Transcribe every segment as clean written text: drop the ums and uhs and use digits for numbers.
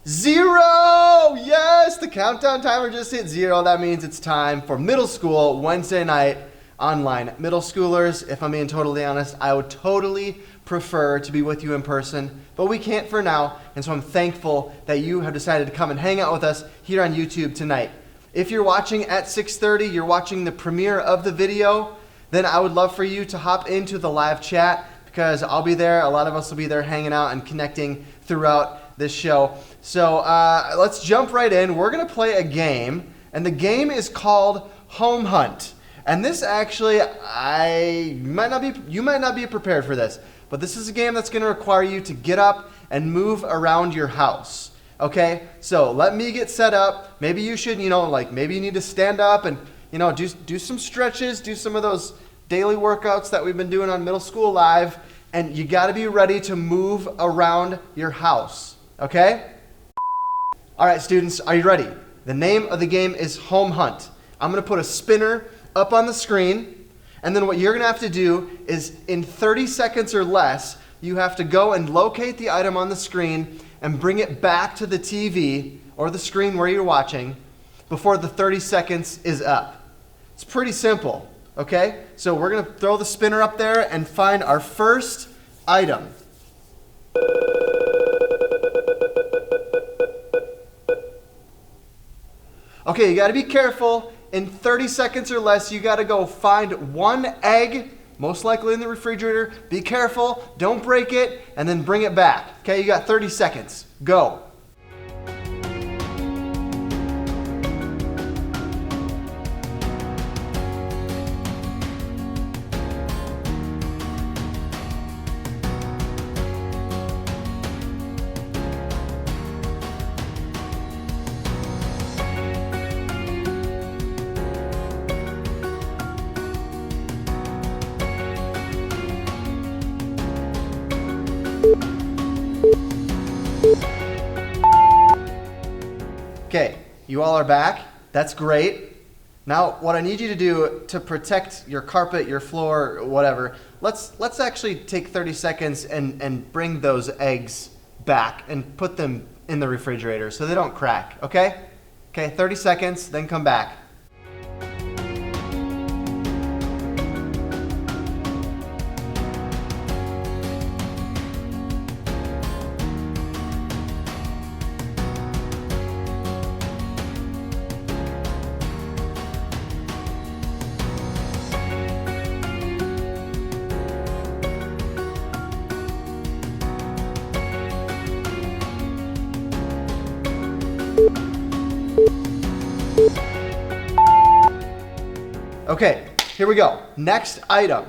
0! Yes, the countdown timer just hit 0. That means it's time for middle school Wednesday night online. Middle schoolers, if I'm being totally honest, I would totally prefer to be with you in person, but we can't for now, and so I'm thankful that you have decided to come and hang out with us here on YouTube tonight. If you're watching at 6:30, you're watching the premiere of the video, then I would love for you to hop into the live chat because I'll be there. A lot of us will be there hanging out and connecting throughout this show. So let's jump right in. We're going to play a game, and the game is called Home Hunt. And this actually, you might not be prepared for this, but this is a game that's going to require you to get up and move around your house. Okay, so let me get set up. Maybe you should, maybe you need to stand up and, do some stretches, do some of those daily workouts that we've been doing on Middle School Live, and you got to be ready to move around your house. Okay? All right, students, are you ready? The name of the game is Home Hunt. I'm going to put a spinner up on the screen, and then what you're going to have to do is in 30 seconds or less, you have to go and locate the item on the screen and bring it back to the TV or the screen where you're watching before the 30 seconds is up. It's pretty simple, okay? So we're going to throw the spinner up there and find our first item. Okay, you got to be careful. In 30 seconds or less, you got to go find one egg, most likely in the refrigerator. Be careful, don't break it, and then bring it back. Okay, you got 30 seconds. Go. Okay, you all are back. That's great. Now, what I need you to do to protect your carpet, your floor, whatever, let's actually take 30 seconds and bring those eggs back and put them in the refrigerator so they don't crack, okay? Okay, 30 seconds, then come back. Okay, here we go. Next item.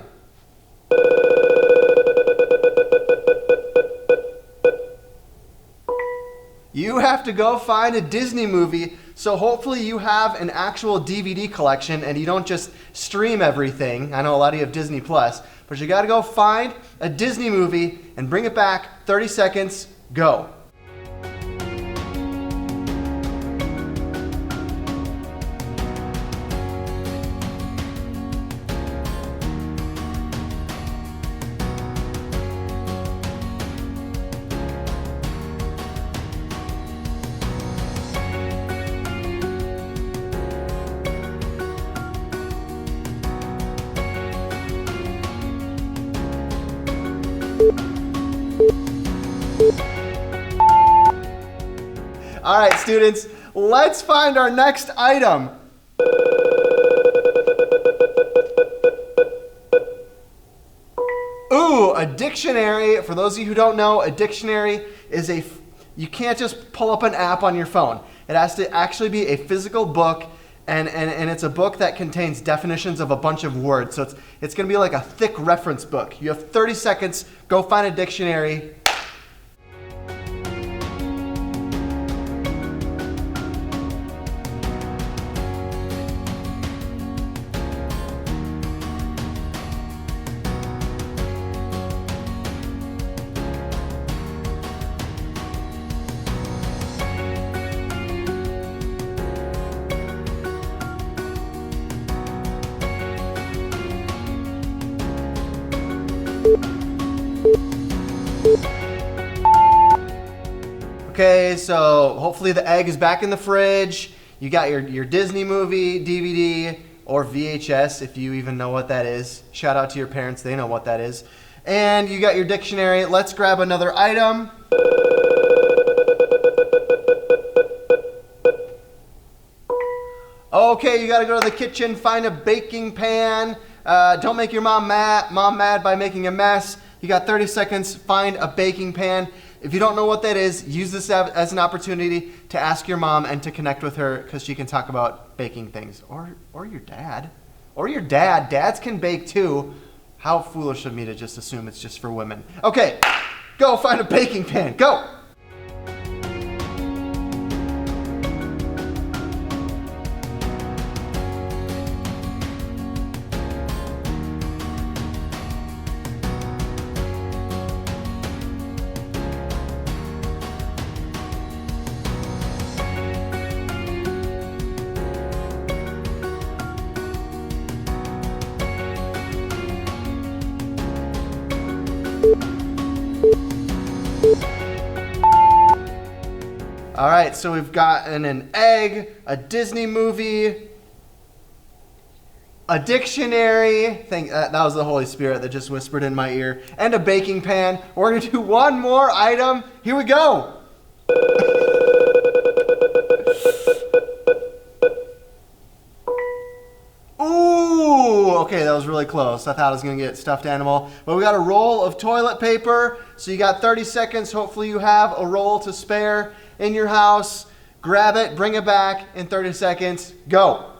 You have to go find a Disney movie, so hopefully you have an actual DVD collection and you don't just stream everything. I know a lot of you have Disney Plus, but you got to go find a Disney movie and bring it back. 30 seconds, go. All right, students, let's find our next item. Ooh, a dictionary. For those of you who don't know, a dictionary is you can't just pull up an app on your phone. It has to actually be a physical book, and it's a book that contains definitions of a bunch of words. So it's going to be like a thick reference book. You have 30 seconds. Go find a dictionary. Okay, so hopefully the egg is back in the fridge. You got your Disney movie, DVD, or VHS, if you even know what that is. Shout out to your parents, they know what that is. And you got your dictionary. Let's grab another item. Okay, you gotta go to the kitchen, find a baking pan. Don't make your mom mad by making a mess. You got 30 seconds, find a baking pan. If you don't know what that is, use this as an opportunity to ask your mom and to connect with her because she can talk about baking things. Or your dad. Or your dad. Dads can bake too. How foolish of me to just assume it's just for women. Okay, go find a baking pan. Go! All right, so we've gotten an egg, a Disney movie, a dictionary. That was the Holy Spirit that just whispered in my ear, and a baking pan. We're gonna do one more item. Here we go. Ooh, okay, that was really close. I thought I was gonna get stuffed animal, but we got a roll of toilet paper. So you got 30 seconds. Hopefully you have a roll to spare in your house. Grab it, bring it back in 30 seconds. Go.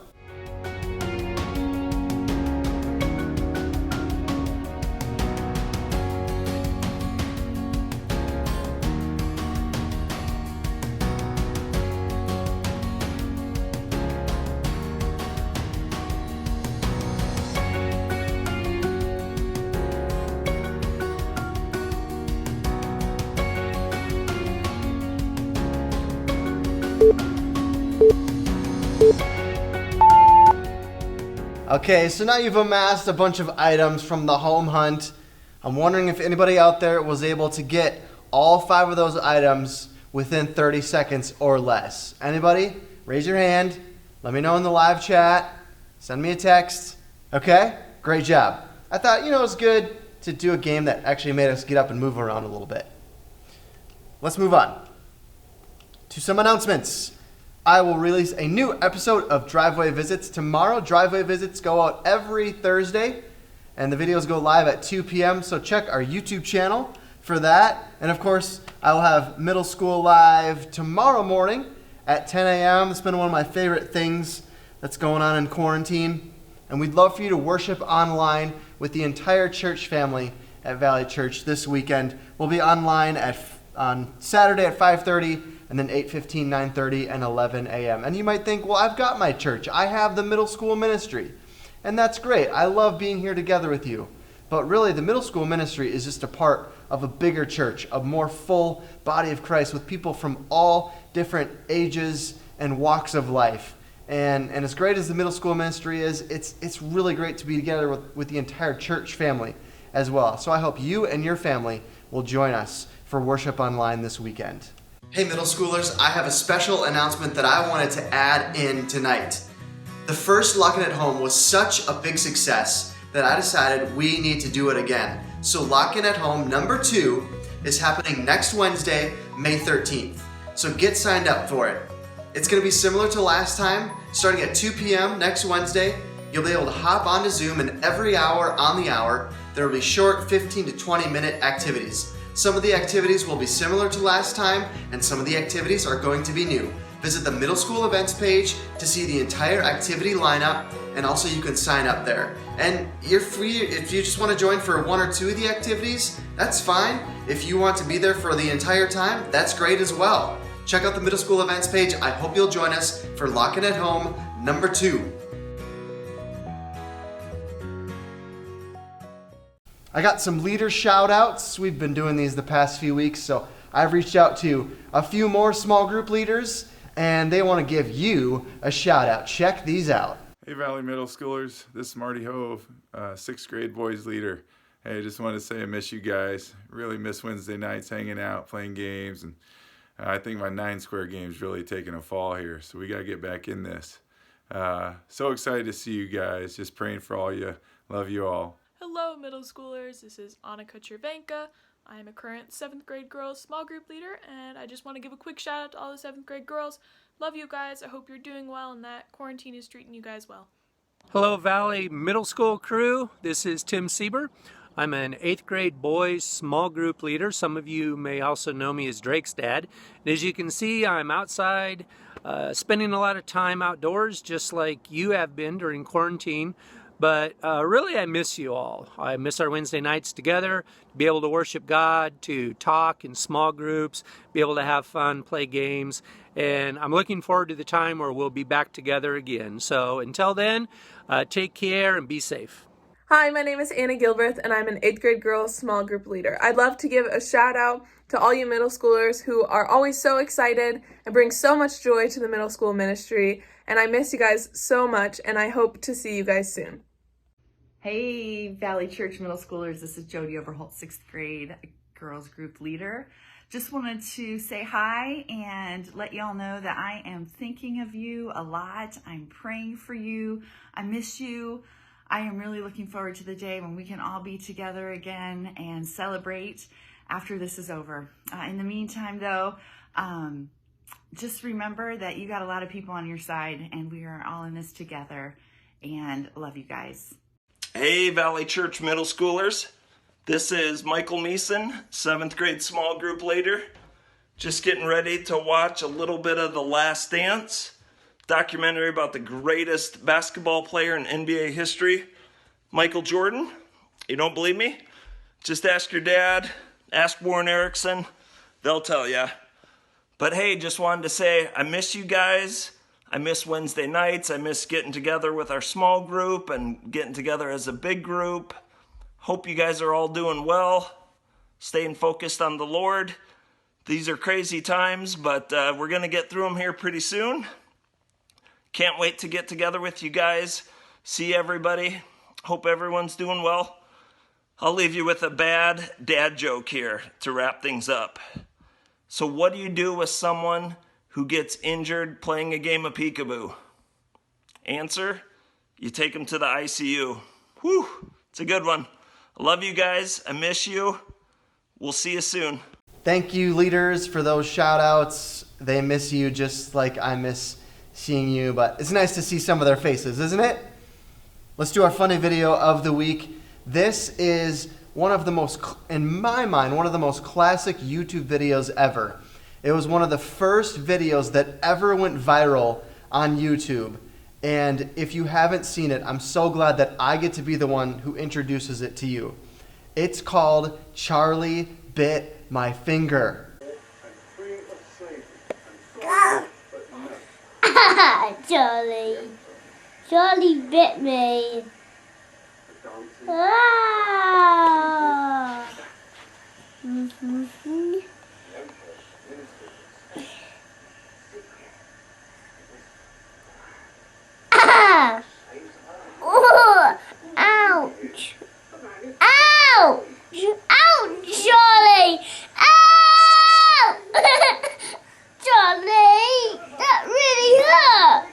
Okay, so now you've amassed a bunch of items from the home hunt. I'm wondering if anybody out there was able to get all 5 of those items within 30 seconds or less. Anybody? Raise your hand. Let me know in the live chat. Send me a text. Okay? Great job. I thought, it was good to do a game that actually made us get up and move around a little bit. Let's move on to some announcements. I will release a new episode of Driveway Visits tomorrow. Driveway Visits go out every Thursday, and the videos go live at 2 p.m., so check our YouTube channel for that. And of course, I will have Middle School Live tomorrow morning at 10 a.m. It's been one of my favorite things that's going on in quarantine, and we'd love for you to worship online with the entire church family at Valley Church this weekend. We'll be online on Saturday at 5:30, and then 8:15, 9:30, and 11 a.m. And you might think, well, I've got my church. I have the middle school ministry. And that's great. I love being here together with you. But really, the middle school ministry is just a part of a bigger church, a more full body of Christ with people from all different ages and walks of life. And as great as the middle school ministry is, it's really great to be together with the entire church family as well. So I hope you and your family will join us for worship online this weekend. Hey middle schoolers, I have a special announcement that I wanted to add in tonight. The first Lockin' at Home was such a big success that I decided we need to do it again. So Lockin' at Home number 2 is happening next Wednesday, May 13th. So get signed up for it. It's gonna be similar to last time. Starting at 2 p.m. next Wednesday, you'll be able to hop onto Zoom, and every hour on the hour, there will be short 15 to 20 minute activities. Some of the activities will be similar to last time, and some of the activities are going to be new. Visit the middle school events page to see the entire activity lineup, and also you can sign up there. And you're free if you just want to join for 1 or 2 of the activities, that's fine. If you want to be there for the entire time, that's great as well. Check out the middle school events page. I hope you'll join us for Lockin' at Home number 2. I got some leader shout outs. We've been doing these the past few weeks, so I've reached out to a few more small group leaders, and they want to give you a shout out. Check these out. Hey Valley Middle Schoolers, this is Marty Hove, 6th grade boys leader. Hey, I just wanted to say I miss you guys. Really miss Wednesday nights hanging out, playing games, and I think my 9 square game's really taking a fall here, so we got to get back in this. So excited to see you guys. Just praying for all you. Love you all. Hello, middle schoolers. This is Annika Chervenka. I am a current 7th grade girls small group leader, and I just want to give a quick shout out to all the 7th grade girls. Love you guys. I hope you're doing well and that quarantine is treating you guys well. Hello, Valley Middle School crew. This is Tim Sieber. I'm an 8th grade boys small group leader. Some of you may also know me as Drake's dad. And as you can see, I'm outside, spending a lot of time outdoors, just like you have been during quarantine. But really, I miss you all. I miss our Wednesday nights together, to be able to worship God, to talk in small groups, be able to have fun, play games. And I'm looking forward to the time where we'll be back together again. So until then, take care and be safe. Hi, my name is Anna Gilbert, and I'm an 8th grade girls small group leader. I'd love to give a shout out to all you middle schoolers who are always so excited and bring so much joy to the middle school ministry. And I miss you guys so much, and I hope to see you guys soon. Hey, Valley Church middle schoolers, this is Jody Overholt, 6th grade girls group leader. Just wanted to say hi and let y'all know that I am thinking of you a lot. I'm praying for you. I miss you. I am really looking forward to the day when we can all be together again and celebrate after this is over. In the meantime, though, just remember that you got a lot of people on your side and we are all in this together, and love you guys. Hey, Valley Church middle schoolers. This is Michael Meeson, 7th grade small group leader. Just getting ready to watch a little bit of The Last Dance, documentary about the greatest basketball player in NBA history, Michael Jordan. You don't believe me? Just ask your dad, ask Warren Erickson, they'll tell you. But hey, just wanted to say I miss you guys. I miss Wednesday nights. I miss getting together with our small group and getting together as a big group. Hope you guys are all doing well, staying focused on the Lord. These are crazy times, but we're going to get through them here pretty soon. Can't wait to get together with you guys, see everybody. Hope everyone's doing well. I'll leave you with a bad dad joke here to wrap things up. So what do you do with someone who gets injured playing a game of peekaboo? Answer, you take them to the ICU. Whew, it's a good one. I love you guys. I miss you. We'll see you soon. Thank you, leaders, for those shout outs. They miss you just like I miss seeing you, but it's nice to see some of their faces, isn't it? Let's do our funny video of the week. This is one of the most, in my mind, one of the most classic YouTube videos ever. It was one of the first videos that ever went viral on YouTube. And if you haven't seen it, I'm so glad that I get to be the one who introduces it to you. It's called Charlie Bit My Finger. Charlie bit me. Ah. Ah. Oh, ouch. Ouch. Ouch, Charlie. Ow! Charlie, that really hurt.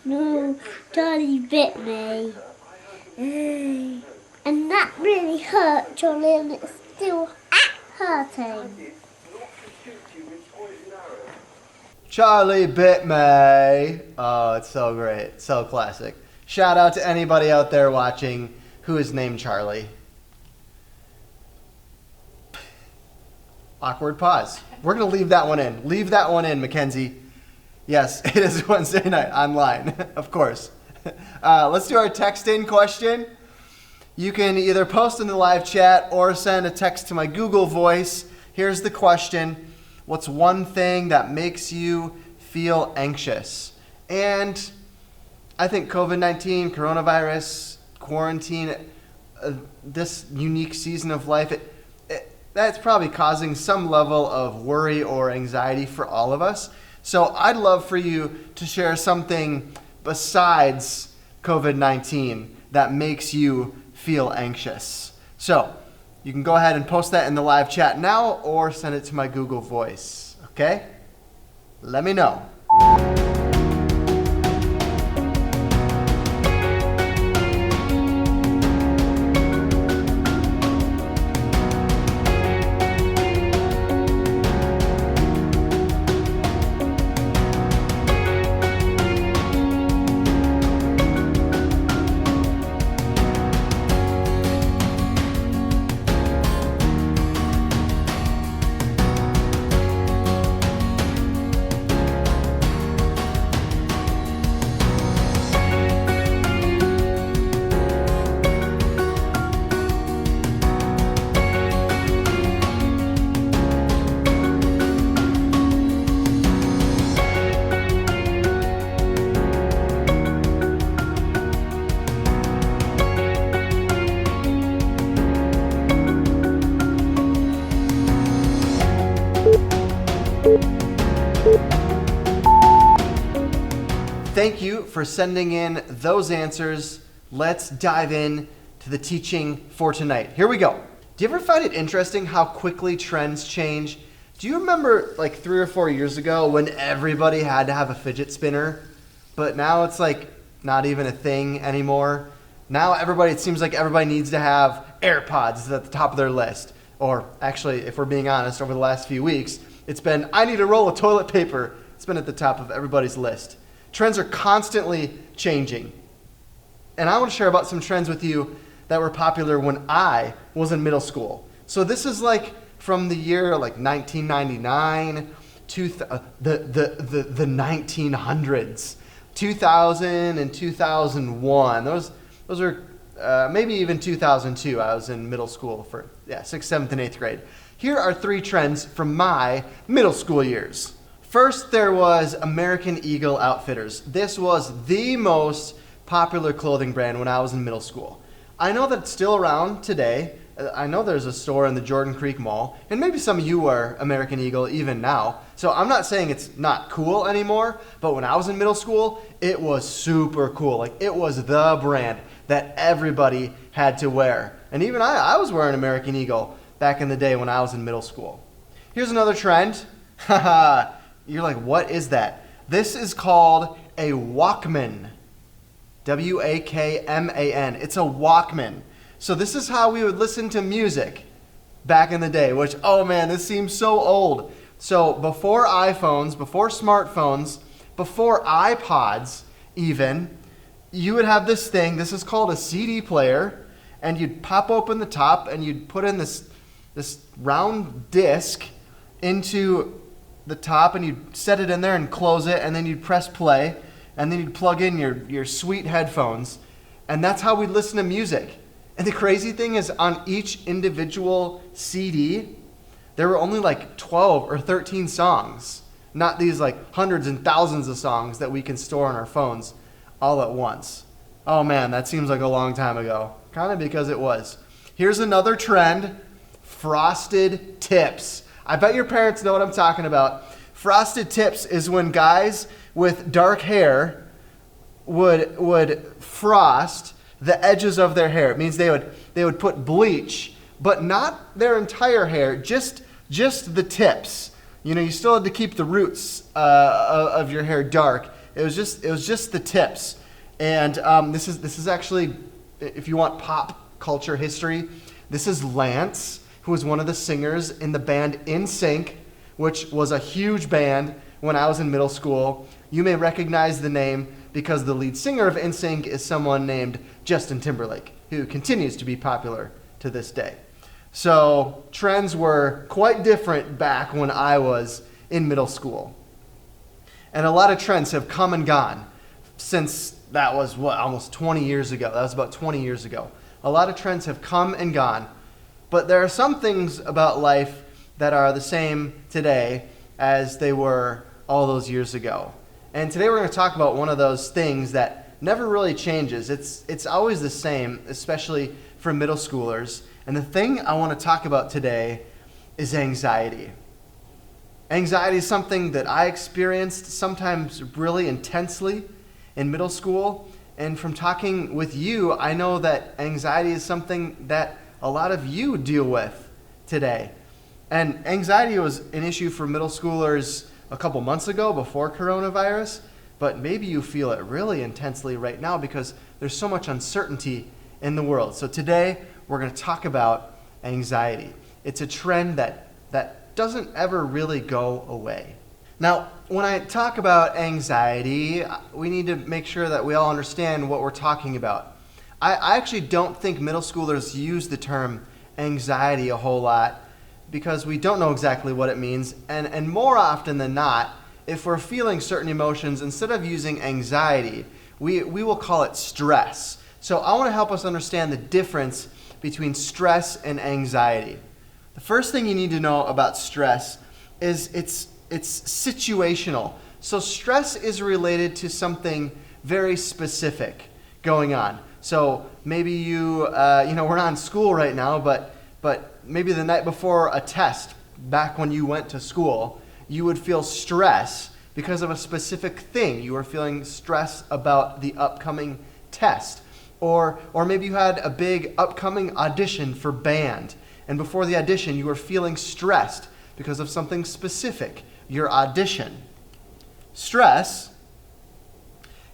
No, Charlie bit me. And that really hurt, Charlie, and it's still hurting. Charlie bit me. Oh, it's so great. So classic. Shout out to anybody out there watching who is named Charlie. Awkward pause. We're going to leave that one in. Leave that one in, Mackenzie. Yes, it is Wednesday night online, of course. Let's do our text-in question. You can either post in the live chat or send a text to my Google Voice. Here's the question. What's one thing that makes you feel anxious? And I think COVID-19, coronavirus, quarantine, this unique season of life, that's probably causing some level of worry or anxiety for all of us. So I'd love for you to share something besides COVID-19 that makes you feel anxious? So you can go ahead and post that in the live chat now or send it to my Google Voice, okay? Let me know. Thank you for sending in those answers. Let's dive in to the teaching for tonight. Here we go. Do you ever find it interesting how quickly trends change? Do you remember like 3 or 4 years ago when everybody had to have a fidget spinner, but now it's like not even a thing anymore? Now it seems like everybody needs to have AirPods at the top of their list. Or actually, if we're being honest, over the last few weeks, it's been, I need a roll of toilet paper. It's been at the top of everybody's list. Trends are constantly changing. And I want to share about some trends with you that were popular when I was in middle school. So this is like from the year like 1999 to the 1900s, 2000 and 2001. Those are maybe even 2002. I was in middle school for 6th, 7th, and 8th grade. Here are 3 trends from my middle school years. First, there was American Eagle Outfitters. This was the most popular clothing brand when I was in middle school. I know that it's still around today. I know there's a store in the Jordan Creek Mall, and maybe some of you wear American Eagle even now. So I'm not saying it's not cool anymore, but when I was in middle school, it was super cool. Like, it was the brand that everybody had to wear. And even I was wearing American Eagle back in the day when I was in middle school. Here's another trend. Haha. You're like, what is that? This is called a Walkman. Wakman. It's a Walkman. So this is how we would listen to music back in the day, which, oh man, this seems so old. So before iPhones, before smartphones, before iPods even, you would have this thing. This is called a CD player, and you'd pop open the top and you'd put in this round disc into the top, and you'd set it in there and close it, and then you'd press play, and then you'd plug in your sweet headphones, and that's how we'd listen to music. And the crazy thing is, on each individual CD, there were only like 12 or 13 songs, not these like hundreds and thousands of songs that we can store on our phones all at once. Oh man, that seems like a long time ago, kind of, because it was. Here's another trend: frosted tips. I bet your parents know what I'm talking about. Frosted tips is when guys with dark hair would frost the edges of their hair. It means they would put bleach, but not their entire hair, just the tips. You know, you still had to keep the roots of your hair dark. It was just the tips. And this is actually, if you want pop culture history, this is Lance, who was one of the singers in the band NSYNC, which was a huge band when I was in middle school. You may recognize the name because the lead singer of NSYNC is someone named Justin Timberlake, who continues to be popular to this day. So trends were quite different back when I was in middle school. And a lot of trends have come and gone since that was, almost 20 years ago. That was about 20 years ago. A lot of trends have come and gone. But there are some things about life that are the same today as they were all those years ago. And today we're going to talk about one of those things that never really changes. It's always the same, especially for middle schoolers. And the thing I want to talk about today is anxiety. Anxiety is something that I experienced sometimes really intensely in middle school. And from talking with you, I know that anxiety is something that a lot of you deal with today. And anxiety was an issue for middle schoolers a couple months ago before coronavirus, but maybe you feel it really intensely right now because there's so much uncertainty in the world. So today, we're going to talk about anxiety. It's a trend that doesn't ever really go away. Now, when I talk about anxiety, we need to make sure that we all understand what we're talking about. I actually don't think middle schoolers use the term anxiety a whole lot because we don't know exactly what it means. And more often than not, if we're feeling certain emotions, instead of using anxiety, we will call it stress. So I want to help us understand the difference between stress and anxiety. The first thing you need to know about stress is it's situational. So stress is related to something very specific going on. So maybe we're not in school right now, but maybe the night before a test, back when you went to school, you would feel stress because of a specific thing. You were feeling stress about the upcoming test. Or maybe you had a big upcoming audition for band, and before the audition you were feeling stressed because of something specific, your audition. Stress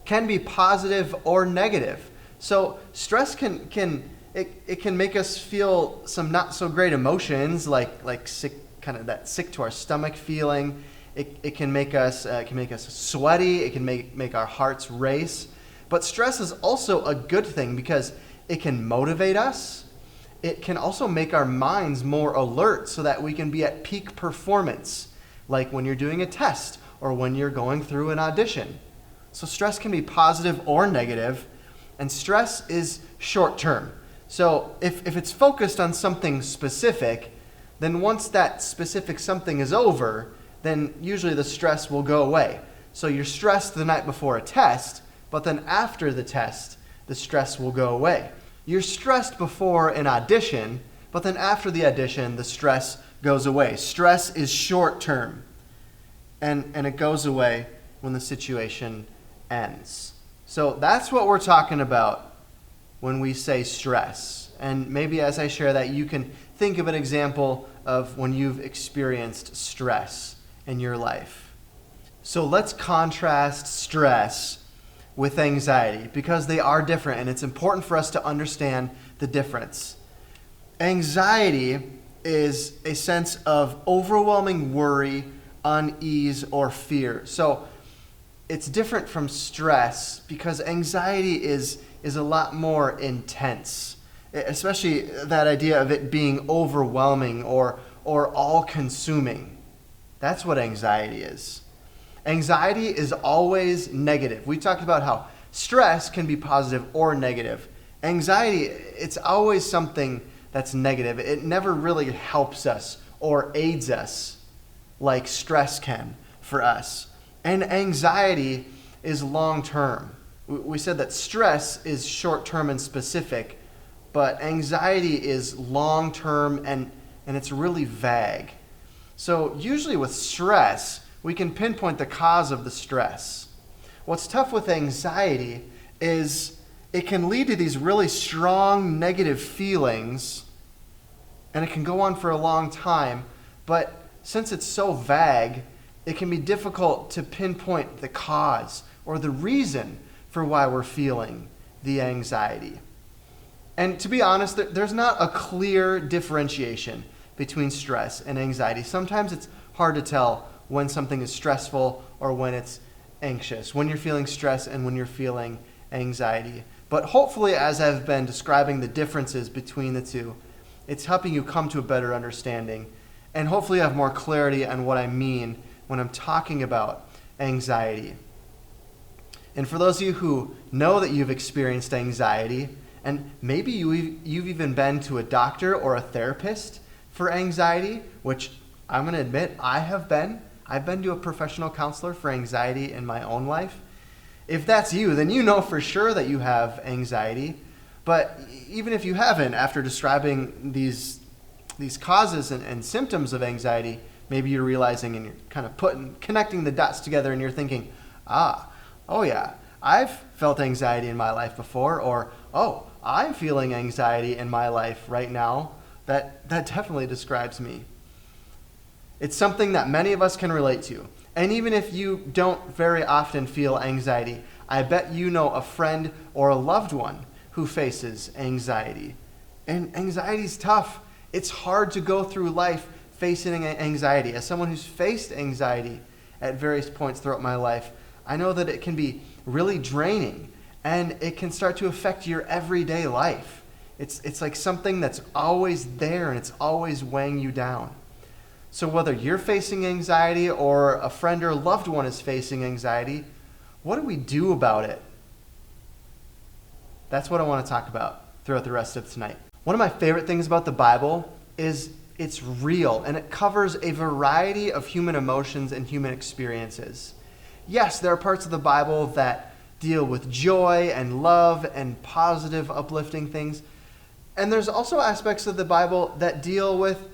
can be positive or negative. So stress can make us feel some not so great emotions like sick, kind of that sick to our stomach feeling. It can make us sweaty. It can make our hearts race. But stress is also a good thing because it can motivate us. It can also make our minds more alert so that we can be at peak performance, like when you're doing a test or when you're going through an audition. So stress can be positive or negative, and stress is short term. So if it's focused on something specific, then once that specific something is over, then usually the stress will go away. So you're stressed the night before a test, but then after the test, the stress will go away. You're stressed before an audition, but then after the audition, the stress goes away. Stress is short term, and it goes away when the situation ends. So that's what we're talking about when we say stress. And maybe as I share that, you can think of an example of when you've experienced stress in your life. So let's contrast stress with anxiety because they are different, and it's important for us to understand the difference. Anxiety is a sense of overwhelming worry, unease, or fear. So it's different from stress because anxiety is a lot more intense, especially that idea of it being overwhelming or all-consuming. That's what anxiety is. Anxiety is always negative. We talked about how stress can be positive or negative. Anxiety, it's always something that's negative. It never really helps us or aids us like stress can for us. And anxiety is long-term. We said that stress is short-term and specific, but anxiety is long-term and it's really vague. So usually with stress, we can pinpoint the cause of the stress. What's tough with anxiety is it can lead to these really strong negative feelings, and it can go on for a long time, but since it's so vague, it can be difficult to pinpoint the cause or the reason for why we're feeling the anxiety. And to be honest, there's not a clear differentiation between stress and anxiety. Sometimes it's hard to tell when something is stressful or when it's anxious, when you're feeling stress and when you're feeling anxiety. But hopefully, as I've been describing the differences between the two, it's helping you come to a better understanding and hopefully have more clarity on what I mean when I'm talking about anxiety. And for those of you who know that you've experienced anxiety, and maybe you've even been to a doctor or a therapist for anxiety, which I'm going to admit I have been. I've been to a professional counselor for anxiety in my own life. If that's you, then you know for sure that you have anxiety. But even if you haven't, after describing these causes and symptoms of anxiety, maybe you're realizing and you're kind of connecting the dots together and you're thinking, oh yeah, I've felt anxiety in my life before, or, oh, I'm feeling anxiety in my life right now. That definitely describes me. It's something that many of us can relate to. And even if you don't very often feel anxiety, I bet you know a friend or a loved one who faces anxiety. And anxiety is tough. It's hard to go through life facing anxiety. As someone who's faced anxiety at various points throughout my life, I know that it can be really draining, and it can start to affect your everyday life. It's like something that's always there, and it's always weighing you down. So whether you're facing anxiety or a friend or loved one is facing anxiety, what do we do about it? That's what I want to talk about throughout the rest of tonight. One of my favorite things about the Bible is it's real, and it covers a variety of human emotions and human experiences. Yes, there are parts of the Bible that deal with joy and love and positive, uplifting things. And there's also aspects of the Bible that deal with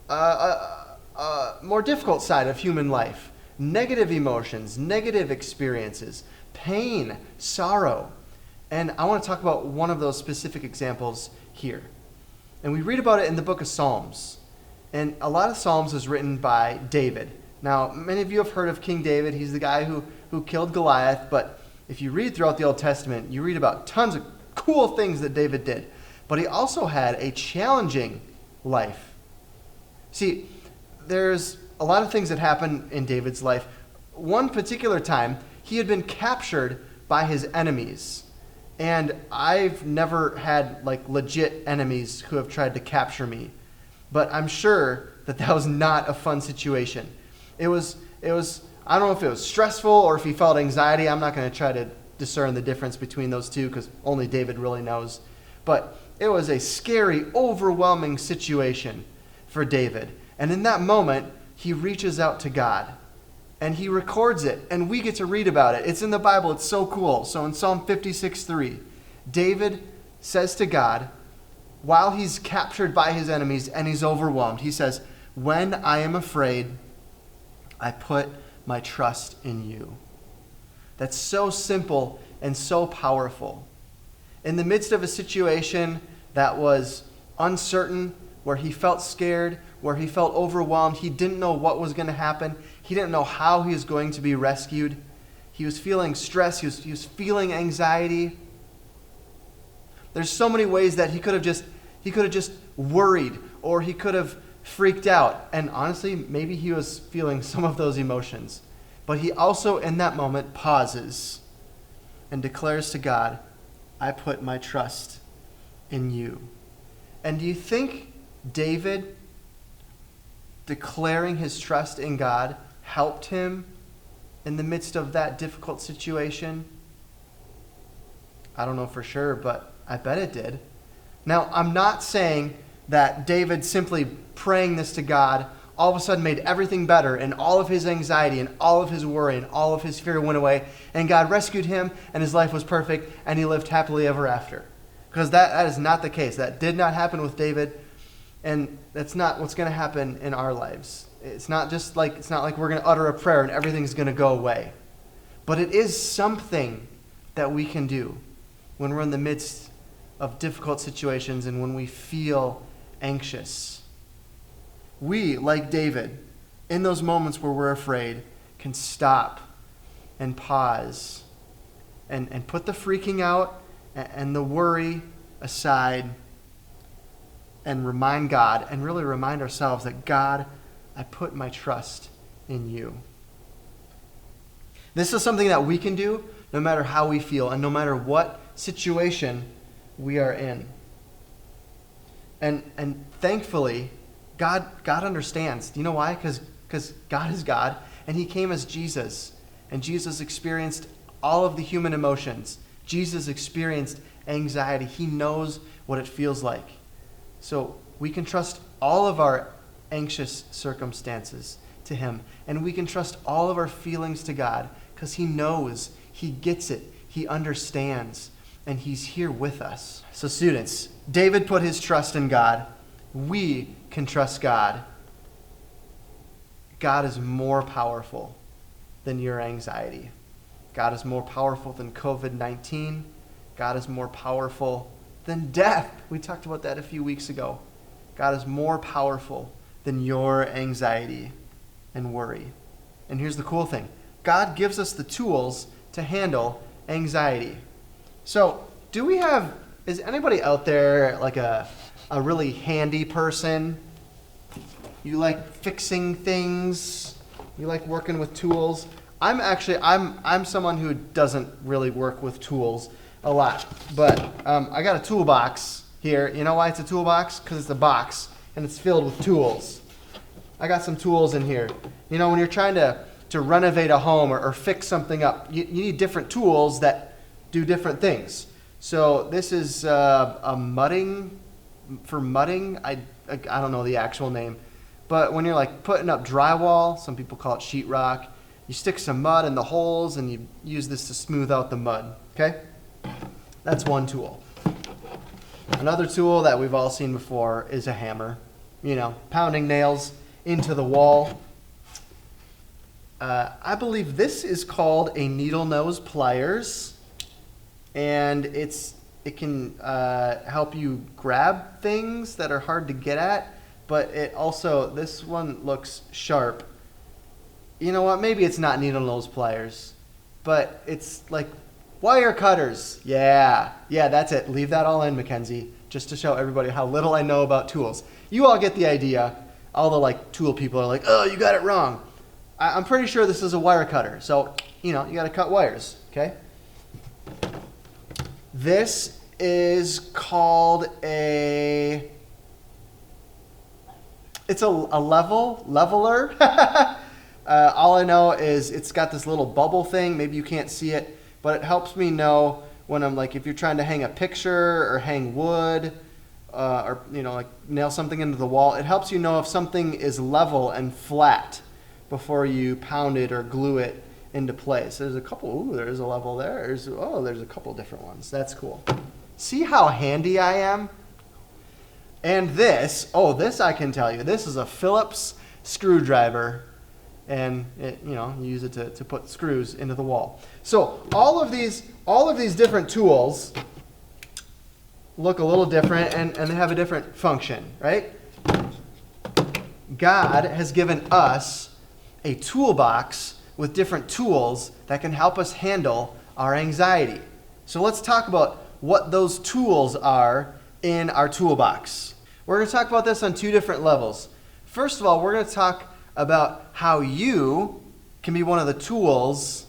a more difficult side of human life. Negative emotions, negative experiences, pain, sorrow. And I want to talk about one of those specific examples here. And we read about it in the book of Psalms. And a lot of Psalms is written by David. Now, many of you have heard of King David. He's the guy who killed Goliath. But if you read throughout the Old Testament, you read about tons of cool things that David did. But he also had a challenging life. See, there's a lot of things that happen in David's life. One particular time, he had been captured by his enemies. And I've never had legit enemies who have tried to capture me. But I'm sure that was not a fun situation. It was I don't know if it was stressful or if he felt anxiety. I'm not going to try to discern the difference between those two because only David really knows. But it was a scary, overwhelming situation for David. And in that moment, he reaches out to God. And he records it, and we get to read about it. It's in the Bible. It's so cool. So in Psalm 56:3, David says to God, while he's captured by his enemies and he's overwhelmed, he says, "When I am afraid, I put my trust in you." That's so simple and so powerful. In the midst of a situation that was uncertain, where he felt scared, where he felt overwhelmed, he didn't know what was going to happen. He didn't know how he was going to be rescued. He was feeling stress. He was feeling anxiety. There's so many ways that he could have just worried, or he could have freaked out. And honestly, maybe he was feeling some of those emotions. But he also, in that moment, pauses and declares to God, "I put my trust in you." And do you think David declaring his trust in God helped him in the midst of that difficult situation? I don't know for sure, but I bet it did. Now, I'm not saying that David simply praying this to God all of a sudden made everything better, and all of his anxiety and all of his worry and all of his fear went away, and God rescued him and his life was perfect and he lived happily ever after. Because that is not the case. That did not happen with David, and that's not what's going to happen in our lives. It's not like we're going to utter a prayer and everything's going to go away. But it is something that we can do when we're in the midst of difficult situations and when we feel anxious. We, like David, in those moments where we're afraid, can stop and pause and put the freaking out and the worry aside and remind God and really remind ourselves that, God, I put my trust in you. This is something that we can do no matter how we feel and no matter what situation we are in. And thankfully, God understands. Do you know why? Because God is God, and he came as Jesus, and Jesus experienced all of the human emotions. Jesus experienced anxiety. He knows what it feels like. So we can trust all of our anxious circumstances to him, and we can trust all of our feelings to God because he knows, he gets it, he understands, and he's here with us. So students, David put his trust in God. We can trust God. God is more powerful than your anxiety. God is more powerful than COVID-19. God is more powerful than death. We talked about that a few weeks ago. God is more powerful than your anxiety and worry. And here's the cool thing. God gives us the tools to handle anxiety. So, is anybody out there like a really handy person? You like fixing things? You like working with tools? I'm someone who doesn't really work with tools a lot. But I got a toolbox here. You know why it's a toolbox? Because it's a box and it's filled with tools. I got some tools in here. You know, when you're trying to renovate a home or fix something up, you need different tools that do different things. So this is a mudding, for mudding. I don't know the actual name. But when you're like putting up drywall, some people call it sheetrock, you stick some mud in the holes and you use this to smooth out the mud, okay? That's one tool. Another tool that we've all seen before is a hammer. You know, pounding nails into the wall. I believe this is called a needle nose pliers, and it can help you grab things that are hard to get at, but this one looks sharp. You know what? Maybe it's not needle nose pliers, but it's like wire cutters. Yeah, that's it. Leave that all in, Mackenzie, just to show everybody how little I know about tools. You all get the idea. All the tool people are like, oh, you got it wrong. I'm pretty sure this is a wire cutter. So, you got to cut wires, okay? This is called it's a leveler. All I know is it's got this little bubble thing. Maybe you can't see it, but it helps me know when I'm if you're trying to hang a picture or hang wood, or nail something into the wall. It helps you know if something is level and flat before you pound it or glue it into place. There's a couple. There's a level there. There's a couple different ones. That's cool. See how handy I am? And this I can tell you. This is a Phillips screwdriver, and you use it to put screws into the wall. So all of these different tools look a little different and they have a different function, right? God has given us a toolbox with different tools that can help us handle our anxiety. So let's talk about what those tools are in our toolbox. We're going to talk about this on two different levels. First of all, we're going to talk about how you can be one of the tools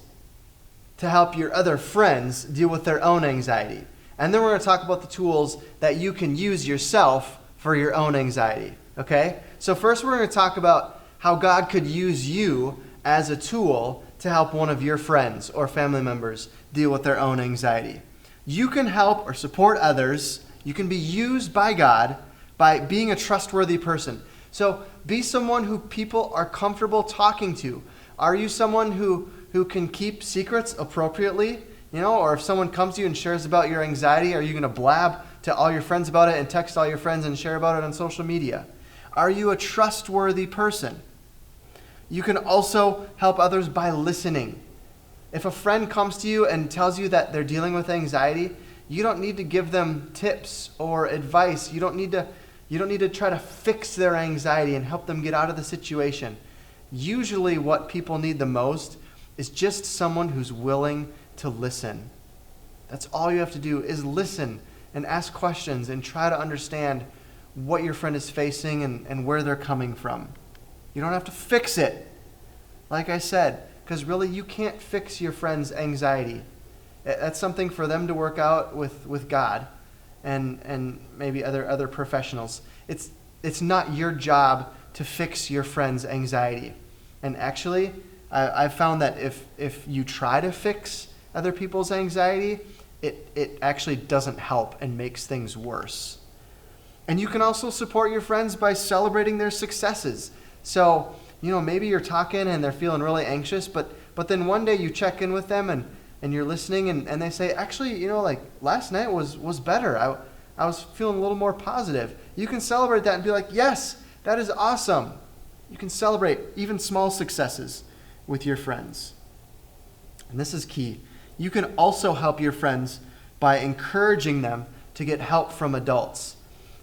to help your other friends deal with their own anxiety. And then we're going to talk about the tools that you can use yourself for your own anxiety. Okay? So first we're going to talk about how God could use you as a tool to help one of your friends or family members deal with their own anxiety. You can help or support others. You can be used by God by being a trustworthy person. So be someone who people are comfortable talking to. Are you someone who can keep secrets appropriately? Or if someone comes to you and shares about your anxiety, are you going to blab to all your friends about it and text all your friends and share about it on social media? Are you a trustworthy person? You can also help others by listening. If a friend comes to you and tells you that they're dealing with anxiety, you don't need to give them tips or advice. You don't need to try to fix their anxiety and help them get out of the situation. Usually what people need the most is just someone who's willing to listen. That's all you have to do is listen and ask questions and try to understand what your friend is facing and where they're coming from. You don't have to fix it, like I said, because really you can't fix your friend's anxiety. That's something for them to work out with God and maybe other professionals. It's not your job to fix your friend's anxiety. And actually, I've found that if you try to fix other people's anxiety, it actually doesn't help and makes things worse. And you can also support your friends by celebrating their successes. So, maybe you're talking and they're feeling really anxious, but then one day you check in with them and you're listening and they say, actually, last night was better. I was feeling a little more positive. You can celebrate that and be like, yes, that is awesome. You can celebrate even small successes with your friends. And this is key. You can also help your friends by encouraging them to get help from adults,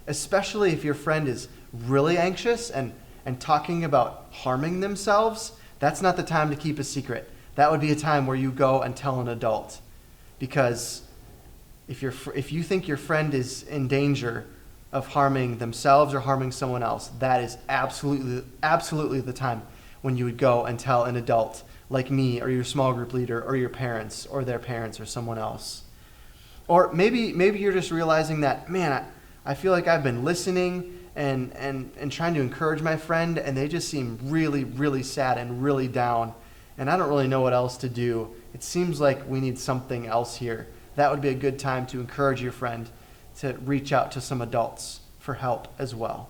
especially if your friend is really anxious and talking about harming themselves. That's not the time to keep a secret. That would be a time where you go and tell an adult. Because if you think your friend is in danger of harming themselves or harming someone else, that is absolutely the time when you would go and tell an adult like me or your small group leader or your parents or their parents or someone else. Or maybe you're just realizing that, man, I feel like I've been listening and trying to encourage my friend, and they just seem really, really sad and really down, and I don't really know what else to do. It seems like we need something else here. That would be a good time to encourage your friend to reach out to some adults for help as well.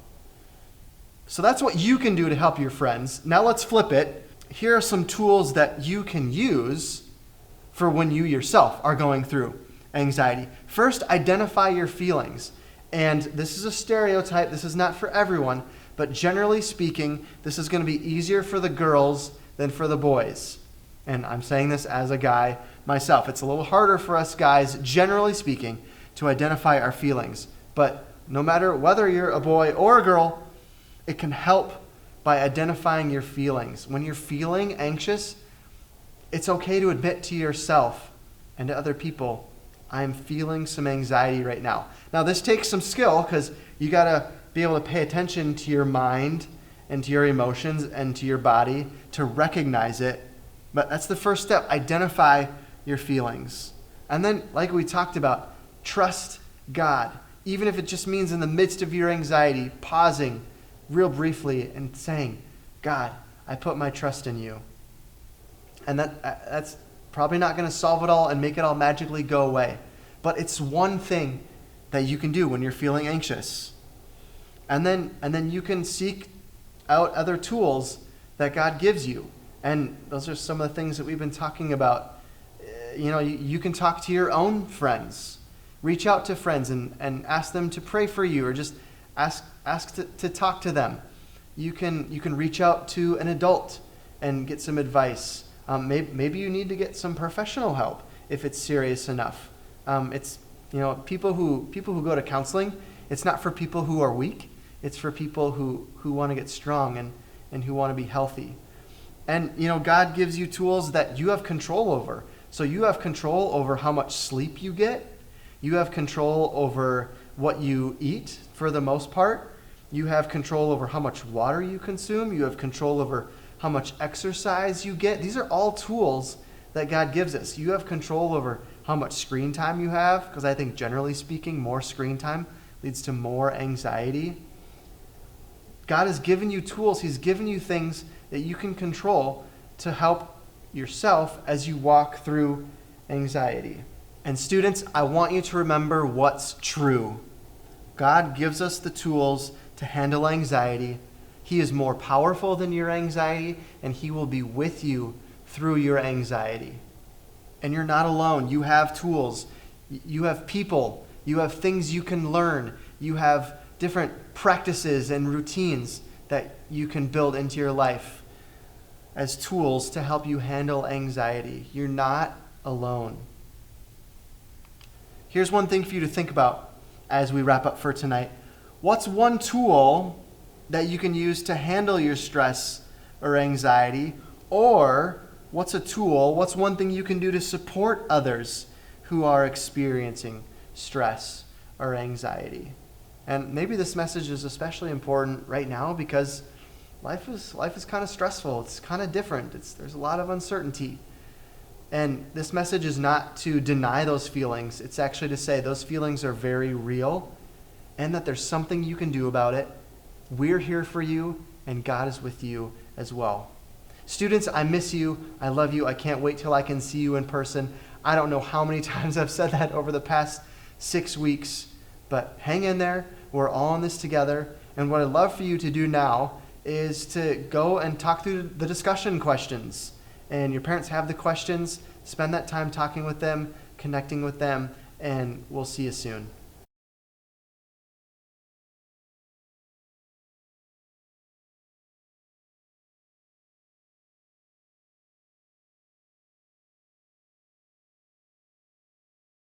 So that's what you can do to help your friends. Now let's flip it. Here are some tools that you can use for when you yourself are going through anxiety. First, identify your feelings. And this is a stereotype. This is not for everyone. But generally speaking, this is going to be easier for the girls than for the boys. And I'm saying this as a guy myself. It's a little harder for us guys, generally speaking, to identify our feelings. But no matter whether you're a boy or a girl, it can help by identifying your feelings. When you're feeling anxious, it's okay to admit to yourself and to other people, I'm feeling some anxiety right now. Now, this takes some skill because you got to be able to pay attention to your mind and to your emotions and to your body to recognize it. But that's the first step. Identify your feelings. And then, like we talked about, trust God. Even if it just means in the midst of your anxiety, pausing real briefly and saying, God, I put my trust in you. And that's probably not going to solve it all and make it all magically go away. But it's one thing that you can do when you're feeling anxious. And then you can seek out other tools that God gives you. And those are some of the things that we've been talking about. You can talk to your own friends. Reach out to friends and ask them to pray for you, or just ask to talk to them. You can reach out to an adult and get some advice. Maybe you need to get some professional help if it's serious enough. It's people who go to counseling. It's not for people who are weak. It's for people who want to get strong and who want to be healthy. And God gives you tools that you have control over. So you have control over how much sleep you get. You have control over what you eat for the most part. You have control over how much water you consume. You have control over how much exercise you get. These are all tools that God gives us. You have control over how much screen time you have, because I think generally speaking, more screen time leads to more anxiety. God has given you tools. He's given you things that you can control to help yourself as you walk through anxiety. And students, I want you to remember what's true. God gives us the tools to handle anxiety. He is more powerful than your anxiety, and He will be with you through your anxiety. And you're not alone. You have tools. You have people. You have things you can learn. You have different practices and routines that you can build into your life as tools to help you handle anxiety. You're not alone. Here's one thing for you to think about as we wrap up for tonight. What's one tool that you can use to handle your stress or anxiety? Or what's one thing you can do to support others who are experiencing stress or anxiety? And maybe this message is especially important right now because life is kind of stressful. It's kind of different. There's a lot of uncertainty. And this message is not to deny those feelings. It's actually to say those feelings are very real and that there's something you can do about it. We're here for you, and God is with you as well. Students, I miss you. I love you. I can't wait till I can see you in person. I don't know how many times I've said that over the past 6 weeks, but hang in there. We're all in this together. And what I'd love for you to do now is to go and talk through the discussion questions. And your parents have the questions. Spend that time talking with them, connecting with them, and we'll see you soon.